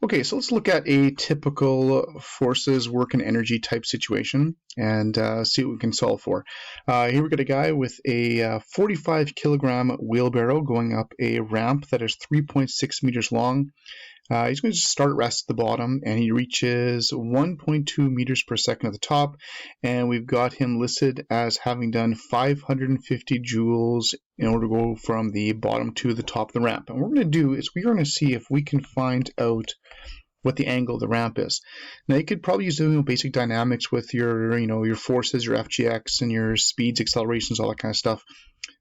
Okay, so let's look at a typical forces, work, and energy type situation and see what we can solve for. Here we got a guy with a 45 kilogram wheelbarrow going up a ramp that is 3.6 meters long. He's going to just start at rest at the bottom, and he reaches 1.2 meters per second at the top, and we've got him listed as having done 550 joules in order to go from the bottom to the top of the ramp. And what we're going to do is we're going to see if we can find out what the angle of the ramp is. Now you could probably use basic dynamics with your your forces, your FGX, and your speeds, accelerations, all that kind of stuff.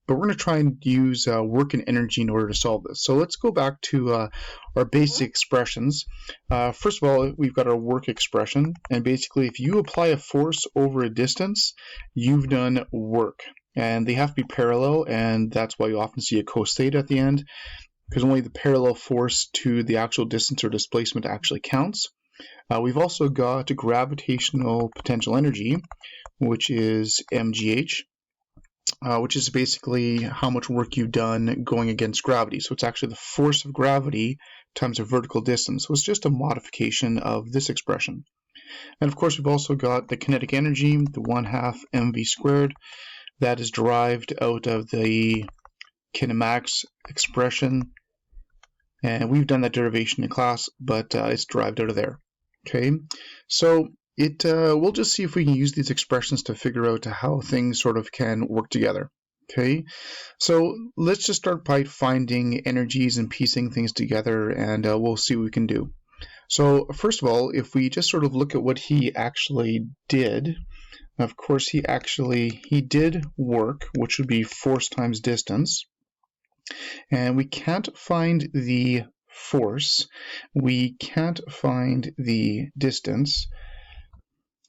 But we're going to try and use work and energy in order to solve this. So let's go back to our basic expressions. First of all, we've got our work expression, and basically if you apply a force over a distance, you've done work. And they have to be parallel, and that's why you often see a cos theta at the end, because only the parallel force to the actual distance or displacement actually counts. We've also got gravitational potential energy, which is mgh, which is basically how much work you've done going against gravity. So it's actually the force of gravity times a vertical distance. So it's just a modification of this expression. And of course, we've also got the kinetic energy, the 1/2 mv squared, that is derived out of the kinematics expression. And we've done that derivation in class, but it's derived out of there. Okay, so we'll just see if we can use these expressions to figure out how things sort of can work together. Okay, so let's just start by finding energies and piecing things together, and we'll see what we can do. So first of all, if we just sort of look at what he actually did, of course he did work, which would be force times distance. And we can't find the force, we can't find the distance.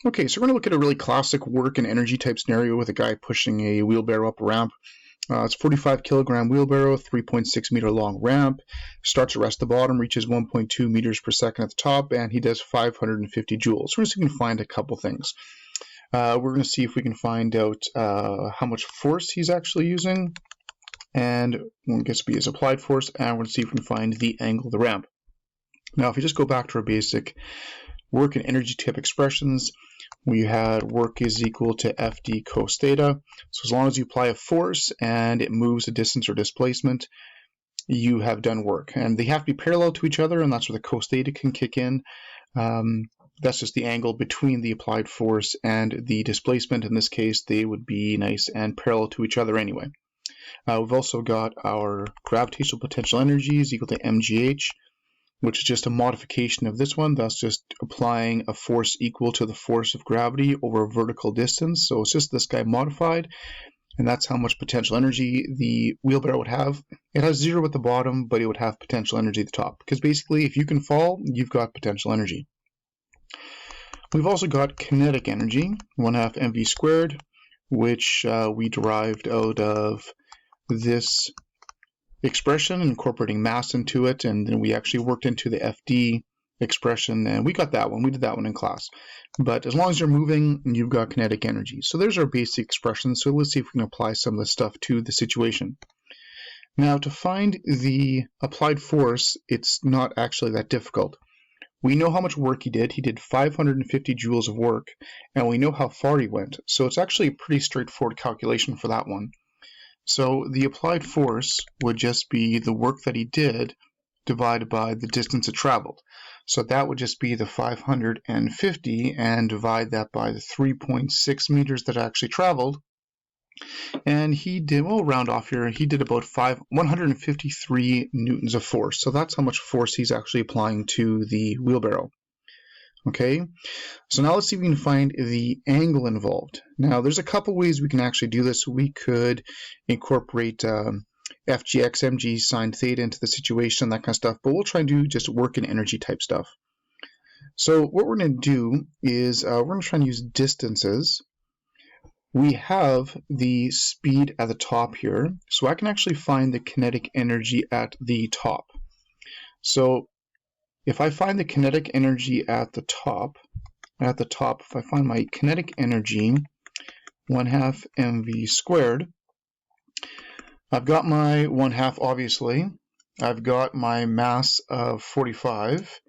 Okay, so we're going to look at a really classic work and energy type scenario with a guy pushing a wheelbarrow up a ramp. It's a 45 kilogram wheelbarrow, 3.6 meter long ramp, starts at rest at the bottom, reaches 1.2 meters per second at the top, and he does 550 joules. So we're going to see if we can find a couple things. We're going to see if we can find out how much force he's actually using, and we'll get to be his applied force, and we're going to see if we can find the angle of the ramp. Now, if we just go back to our basic work and energy type expressions, we had work is equal to FD cos theta. So as long as you apply a force and it moves a distance or displacement, you have done work. And they have to be parallel to each other, and that's where the cos theta can kick in. That's just the angle between the applied force and the displacement. In this case, they would be nice and parallel to each other anyway. We've also got our gravitational potential energy is equal to mgh, which is just a modification of this one. That's just applying a force equal to the force of gravity over a vertical distance. So it's just this guy modified, and that's how much potential energy the wheelbarrow would have. It has 0 at the bottom, but it would have potential energy at the top, because basically if you can fall, you've got potential energy. We've also got kinetic energy, 1/2 mv squared, which we derived out of this expression, incorporating mass into it, and then we actually worked into the FD expression, and we got that one. We did that one in class. But as long as you're moving, you've got kinetic energy. So there's our basic expression. So let's see if we can apply some of this stuff to the situation. Now, to find the applied force, it's not actually that difficult. We know how much work he did. He did 550 joules of work, and we know how far he went. So it's actually a pretty straightforward calculation for that one. So the applied force would just be the work that he did divided by the distance it traveled. So that would just be the 550, and divide that by the 3.6 meters that actually traveled. And he did, we'll round off here, he did about 153 newtons of force. So that's how much force he's actually applying to the wheelbarrow. Okay, so now let's see if we can find the angle involved. Now, there's a couple ways we can actually do this. We could incorporate FGX, MG, sine theta into the situation, that kind of stuff, but we'll try and do just work and energy type stuff. So what we're going to do is we're going to try and use distances. We have the speed at the top here, so I can actually find the kinetic energy at the top. So if I find the kinetic energy at the top, if I find my kinetic energy, 1/2 mv squared, I've got my 1/2 obviously, I've got my mass of 45,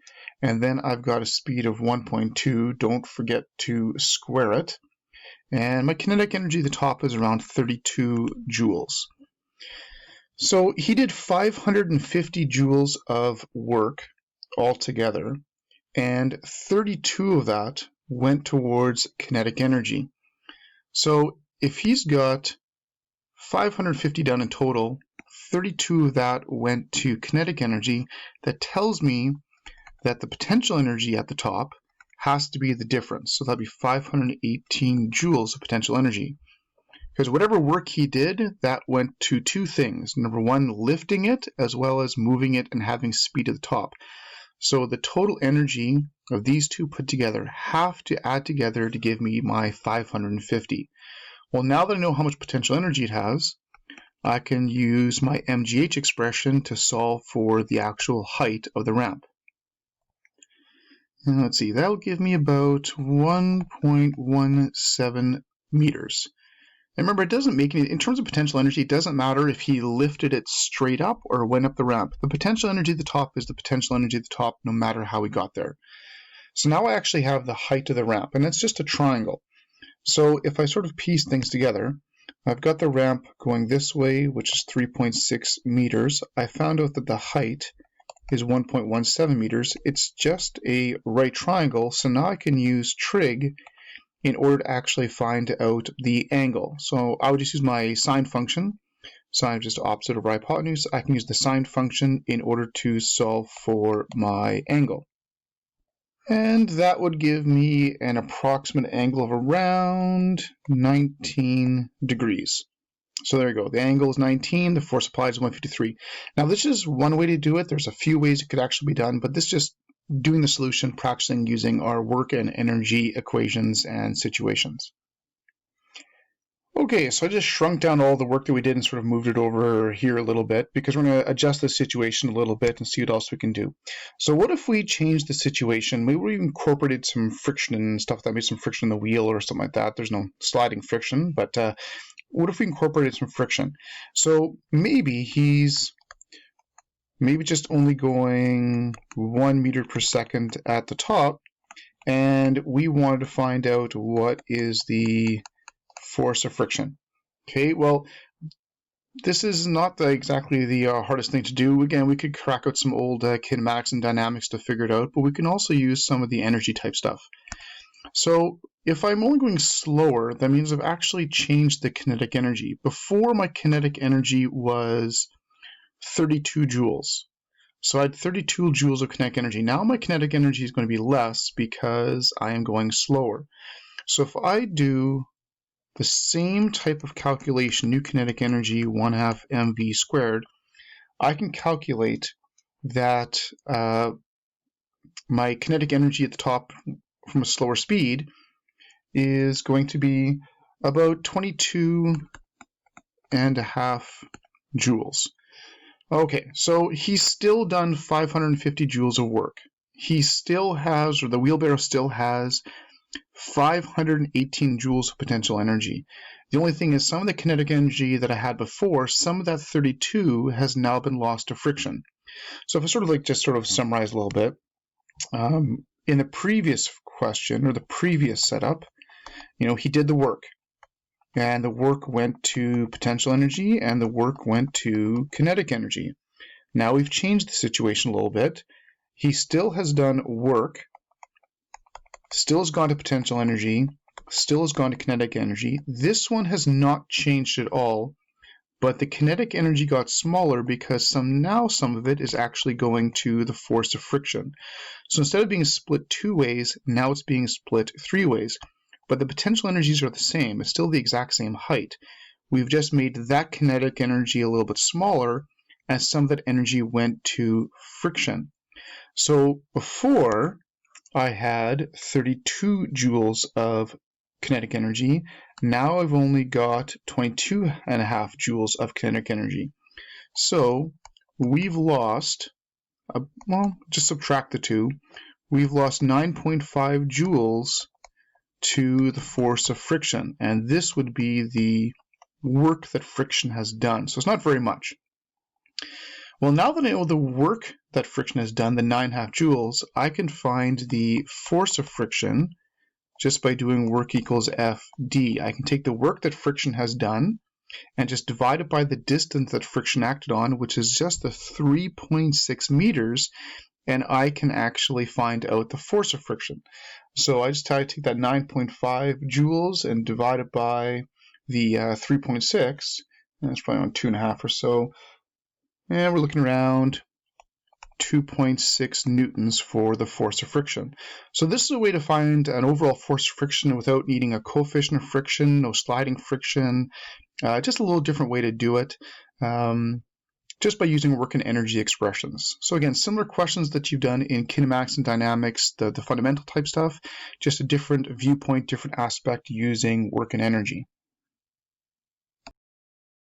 and then I've got a speed of 1.2. Don't forget to square it. And my kinetic energy at the top is around 32 joules. So he did 550 joules of work altogether, and 32 of that went towards kinetic energy. So if he's got 550 done in total, 32 of that went to kinetic energy, that tells me that the potential energy at the top has to be the difference. So that'd be 518 joules of potential energy. Because whatever work he did, that went to two things. Number one, lifting it, as well as moving it and having speed at the top. So the total energy of these two put together have to add together to give me my 550. Well, now that I know how much potential energy it has, I can use my MGH expression to solve for the actual height of the ramp. And let's see, that'll give me about 1.17 meters. And remember, it doesn't make any, in terms of potential energy, it doesn't matter if he lifted it straight up or went up the ramp. The potential energy at the top is the potential energy at the top, no matter how he got there. So now I actually have the height of the ramp, and it's just a triangle. So if I sort of piece things together, I've got the ramp going this way, which is 3.6 meters. I found out that the height is 1.17 meters. It's just a right triangle, so now I can use trig in order to actually find out the angle. So I would just use my sine function. Sine is just opposite of hypotenuse. I can use the sine function in order to solve for my angle. And that would give me an approximate angle of around 19 degrees. So there you go. The angle is 19, the force applied is 153. Now this is one way to do it. There's a few ways it could actually be done, but this is just doing the solution, practicing using our work and energy equations and situations. Okay, so I just shrunk down all the work that we did and sort of moved it over here a little bit because we're going to adjust the situation a little bit and see what else we can do. So what if we change the situation? Maybe we incorporated some friction and stuff like that, maybe some friction in the wheel or something like that. There's no sliding friction, but what if we incorporated some friction? So maybe he's just only going 1 meter per second at the top, and we wanted to find out what is the force of friction. Okay, well, this is not exactly the hardest thing to do. Again, we could crack out some old kinematics and dynamics to figure it out, but we can also use some of the energy type stuff. So if I'm only going slower, that means I've actually changed the kinetic energy. Before, my kinetic energy was 32 joules. So I had 32 joules of kinetic energy. Now my kinetic energy is going to be less because I am going slower. So if I do the same type of calculation, new kinetic energy, 1/2 mv squared, I can calculate that my kinetic energy at the top from a slower speed is going to be about 22.5 joules. Okay, so he's still done 550 joules of work. He still has, or the wheelbarrow still has, 518 joules of potential energy. The only thing is some of the kinetic energy that I had before, some of that 32 has now been lost to friction. So if I sort of just summarize a little bit, in the previous question or the previous setup, he did the work. And the work went to potential energy and the work went to kinetic energy. Now we've changed the situation a little bit. He still has done work, still has gone to potential energy, still has gone to kinetic energy. This one has not changed at all, but the kinetic energy got smaller because some of it is actually going to the force of friction. So instead of being split 2 ways, now it's being split 3 ways. But the potential energies are the same. It's still the exact same height. We've just made that kinetic energy a little bit smaller, and some of that energy went to friction. So before, I had 32 joules of kinetic energy. Now I've only got 22.5 joules of kinetic energy. So we've lost, just subtract the 2, we've lost 9.5 joules to the force of friction, and this would be the work that friction has done. So it's not very much. Well, now that I know the work that friction has done, the 9.5 joules, I can find the force of friction just by doing work equals Fd. I can take the work that friction has done and just divide it by the distance that friction acted on, which is just the 3.6 meters, and I can actually find out the force of friction. So I just take that 9.5 joules and divide it by the 3.6, and that's probably around 2.5 or so, and we're looking around 2.6 newtons for the force of friction. So this is a way to find an overall force of friction without needing a coefficient of friction, no sliding friction, just a little different way to do it, just by using work and energy expressions. So again, similar questions that you've done in kinematics and dynamics, the fundamental type stuff, just a different viewpoint, different aspect using work and energy.